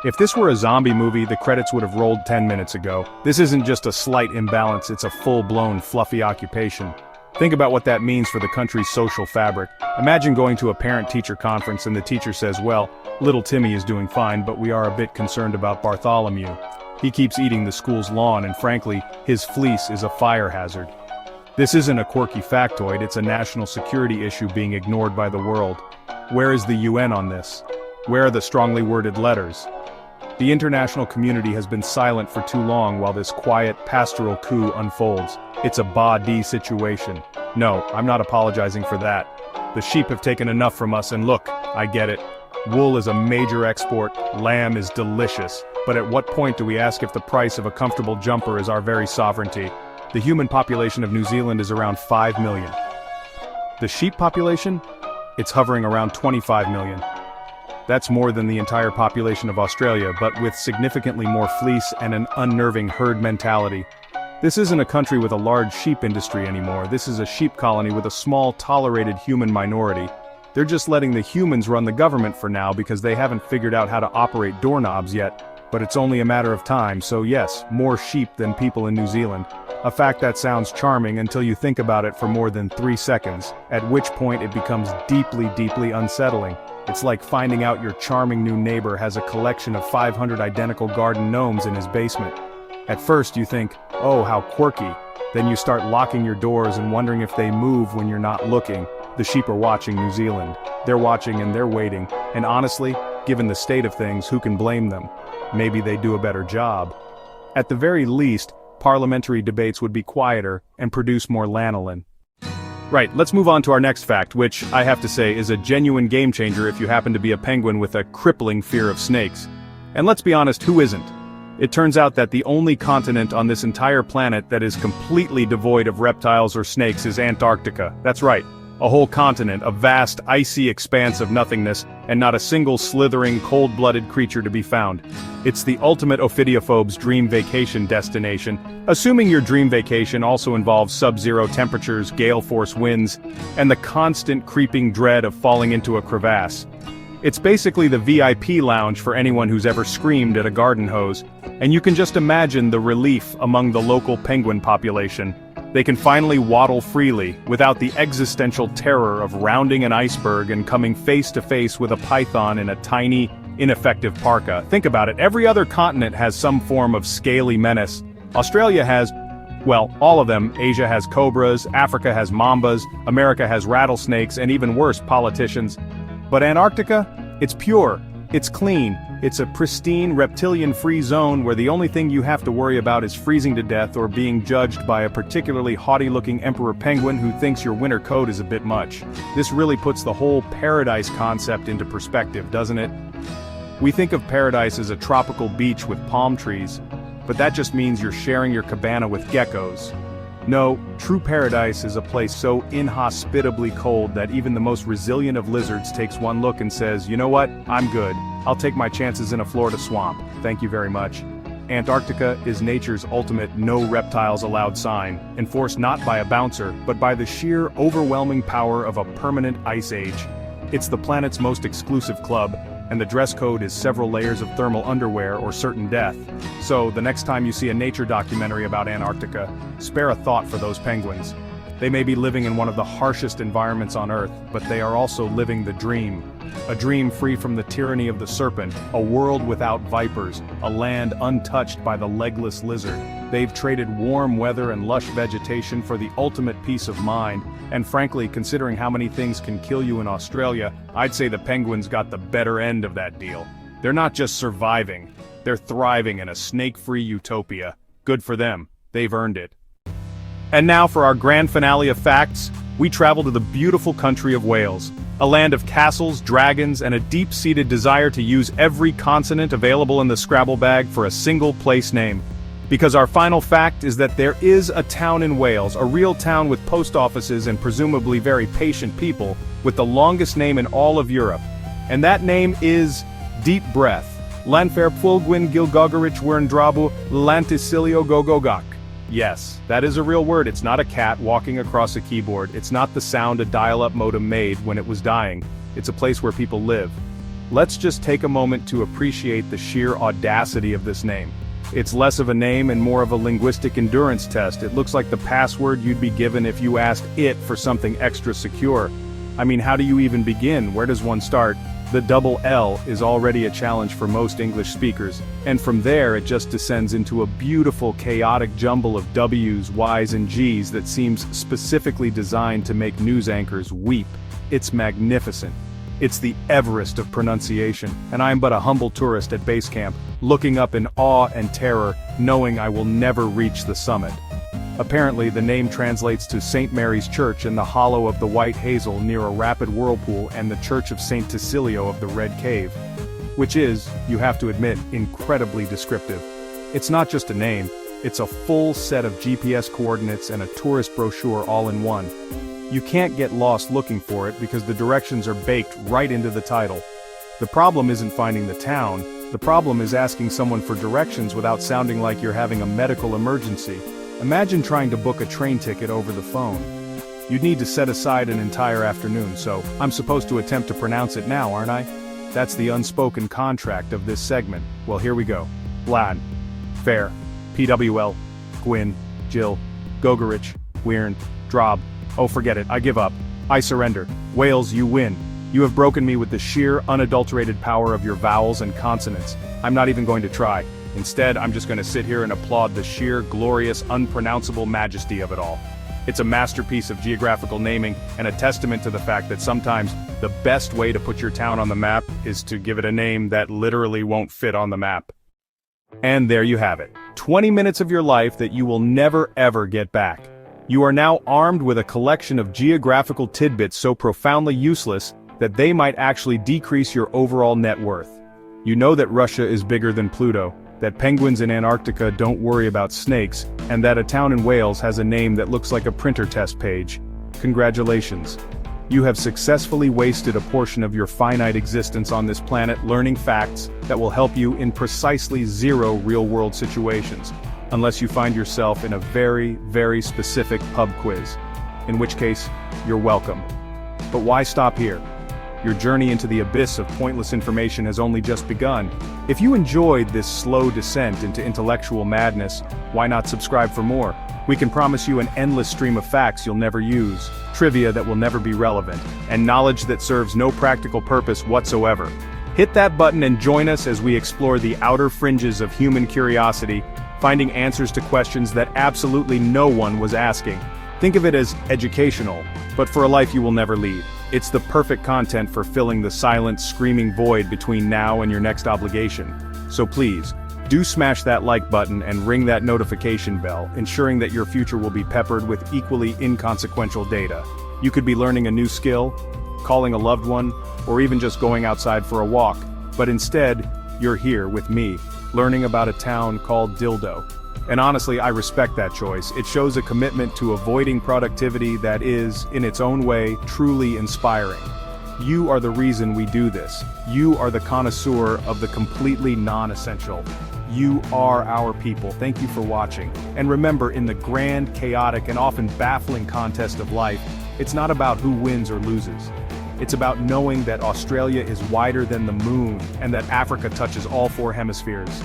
S1: If this were a zombie movie, the credits would have rolled 10 minutes ago. This isn't just a slight imbalance, it's a full-blown, fluffy occupation. Think about what that means for the country's social fabric. Imagine going to a parent-teacher conference and the teacher says, well, little Timmy is doing fine, but we are a bit concerned about Bartholomew. He keeps eating the school's lawn and frankly, his fleece is a fire hazard. This isn't a quirky factoid, it's a national security issue being ignored by the world. Where is the UN on this? Where are the strongly worded letters? The international community has been silent for too long while this quiet, pastoral coup unfolds. It's a ba-dee situation. No, I'm not apologizing for that. The sheep have taken enough from us and look, I get it. Wool is a major export, lamb is delicious. But at what point do we ask if the price of a comfortable jumper is our very sovereignty? The human population of New Zealand is around 5 million. The sheep population? It's hovering around 25 million. That's more than the entire population of Australia, but with significantly more fleece and an unnerving herd mentality. This isn't a country with a large sheep industry anymore, this is a sheep colony with a small, tolerated human minority. They're just letting the humans run the government for now because they haven't figured out how to operate doorknobs yet, but it's only a matter of time, so yes, more sheep than people in New Zealand. A fact that sounds charming until you think about it for more than 3 seconds, at which point it becomes deeply, deeply unsettling. It's like finding out your charming new neighbor has a collection of 500 identical garden gnomes in his basement. At first you think, oh how quirky, then you start locking your doors and wondering if they move when you're not looking. The sheep are watching New Zealand. They're watching and they're waiting, and honestly, given the state of things, who can blame them? Maybe they do a better job. At the very least, parliamentary debates would be quieter and produce more lanolin. Right, let's move on to our next fact, which, I have to say, is a genuine game changer if you happen to be a penguin with a crippling fear of snakes. And let's be honest, who isn't? It turns out that the only continent on this entire planet that is completely devoid of reptiles or snakes is Antarctica. That's right, a whole continent, a vast, icy expanse of nothingness, and not a single slithering, cold-blooded creature to be found. It's the ultimate ophidiophobe's dream vacation destination, assuming your dream vacation also involves sub-zero temperatures, gale-force winds, and the constant creeping dread of falling into a crevasse. It's basically the VIP lounge for anyone who's ever screamed at a garden hose, and you can just imagine the relief among the local penguin population. They can finally waddle freely, without the existential terror of rounding an iceberg and coming face to face with a python in a tiny, ineffective parka. Think about it, every other continent has some form of scaly menace. Australia has, well, all of them. Asia has cobras, Africa has mambas, America has rattlesnakes, and even worse, politicians. But Antarctica? It's pure, it's clean, it's a pristine, reptilian-free zone where the only thing you have to worry about is freezing to death or being judged by a particularly haughty-looking emperor penguin who thinks your winter coat is a bit much. This really puts the whole paradise concept into perspective, doesn't it? We think of paradise as a tropical beach with palm trees, but that just means you're sharing your cabana with geckos. No, true paradise is a place so inhospitably cold that even the most resilient of lizards takes one look and says, you know what, I'm good. I'll take my chances in a Florida swamp. Thank you very much. Antarctica is nature's ultimate no reptiles allowed sign, enforced not by a bouncer, but by the sheer overwhelming power of a permanent ice age. It's the planet's most exclusive club, and the dress code is several layers of thermal underwear or certain death. So, the next time you see a nature documentary about Antarctica, spare a thought for those penguins. They may be living in one of the harshest environments on Earth, but they are also living the dream. A dream free from the tyranny of the serpent, a world without vipers, a land untouched by the legless lizard. They've traded warm weather and lush vegetation for the ultimate peace of mind, and frankly, considering how many things can kill you in Australia, I'd say the penguins got the better end of that deal. They're not just surviving, they're thriving in a snake-free utopia. Good for them, they've earned it. And now for our grand finale of facts, we travel to the beautiful country of Wales, a land of castles, dragons, and a deep-seated desire to use every consonant available in the Scrabble bag for a single place name. Because our final fact is that there is a town in Wales, a real town with post offices and presumably very patient people, with the longest name in all of Europe. And that name is Deep Breath. Lanfair Pulgwin Gilgogarich Werndrabu Lanticilio Gogogak. Yes, that is a real word. It's not a cat walking across a keyboard. It's not the sound a dial-up modem made when it was dying. It's a place where people live. Let's just take a moment to appreciate the sheer audacity of this name. It's less of a name and more of a linguistic endurance test. It looks like the password you'd be given if you asked it for something extra secure. I mean, how do you even begin? Where does one start? The double L is already a challenge for most English speakers, and from there it just descends into a beautiful chaotic jumble of W's, Y's and G's that seems specifically designed to make news anchors weep. It's magnificent. It's the Everest of pronunciation, and I am but a humble tourist at base camp, looking up in awe and terror, knowing I will never reach the summit. Apparently, the name translates to St. Mary's Church in the hollow of the White Hazel near a rapid whirlpool and the Church of St. Tecilio of the Red Cave. Which is, you have to admit, incredibly descriptive. It's not just a name, it's a full set of GPS coordinates and a tourist brochure all in one. You can't get lost looking for it because the directions are baked right into the title. The problem isn't finding the town, the problem is asking someone for directions without sounding like you're having a medical emergency. Imagine trying to book a train ticket over the phone. You'd need to set aside an entire afternoon, so I'm supposed to attempt to pronounce it now, aren't I? That's the unspoken contract of this segment. Well, here we go. Vlad. Fair. PWL. Gwyn. Jill. Gogarich. Weirn. Drob. Oh, forget it, I give up. I surrender. Wales, you win. You have broken me with the sheer, unadulterated power of your vowels and consonants. I'm not even going to try. Instead, I'm just going to sit here and applaud the sheer, glorious, unpronounceable majesty of it all. It's a masterpiece of geographical naming and a testament to the fact that sometimes the best way to put your town on the map is to give it a name that literally won't fit on the map. And there you have it. 20 minutes of your life that you will never ever get back. You are now armed with a collection of geographical tidbits so profoundly useless that they might actually decrease your overall net worth. You know that Russia is bigger than Pluto, that penguins in Antarctica don't worry about snakes, and that a town in Wales has a name that looks like a printer test page. Congratulations. You have successfully wasted a portion of your finite existence on this planet learning facts that will help you in precisely 0 real-world situations, unless you find yourself in a very, very specific pub quiz, in which case, you're welcome. But why stop here? Your journey into the abyss of pointless information has only just begun. If you enjoyed this slow descent into intellectual madness, why not subscribe for more? We can promise you an endless stream of facts you'll never use, trivia that will never be relevant, and knowledge that serves no practical purpose whatsoever. Hit that button and join us as we explore the outer fringes of human curiosity, finding answers to questions that absolutely no one was asking. Think of it as educational, but for a life you will never lead. It's the perfect content for filling the silent, screaming void between now and your next obligation. So please, do smash that like button and ring that notification bell, ensuring that your future will be peppered with equally inconsequential data. You could be learning a new skill, calling a loved one, or even just going outside for a walk. But instead, you're here with me, learning about a town called Dildo. And honestly, I respect that choice. It shows a commitment to avoiding productivity that is, in its own way, truly inspiring. You are the reason we do this. You are the connoisseur of the completely non-essential. You are our people. Thank you for watching. And remember, in the grand, chaotic, and often baffling contest of life, it's not about who wins or loses. It's about knowing that Australia is wider than the moon, and that Africa touches all 4 hemispheres.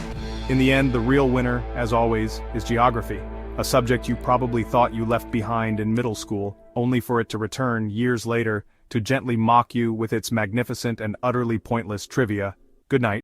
S1: In the end, the real winner, as always, is geography. a subject you probably thought you left behind in middle school, only for it to return years later to gently mock you with its magnificent and utterly pointless trivia. Good night.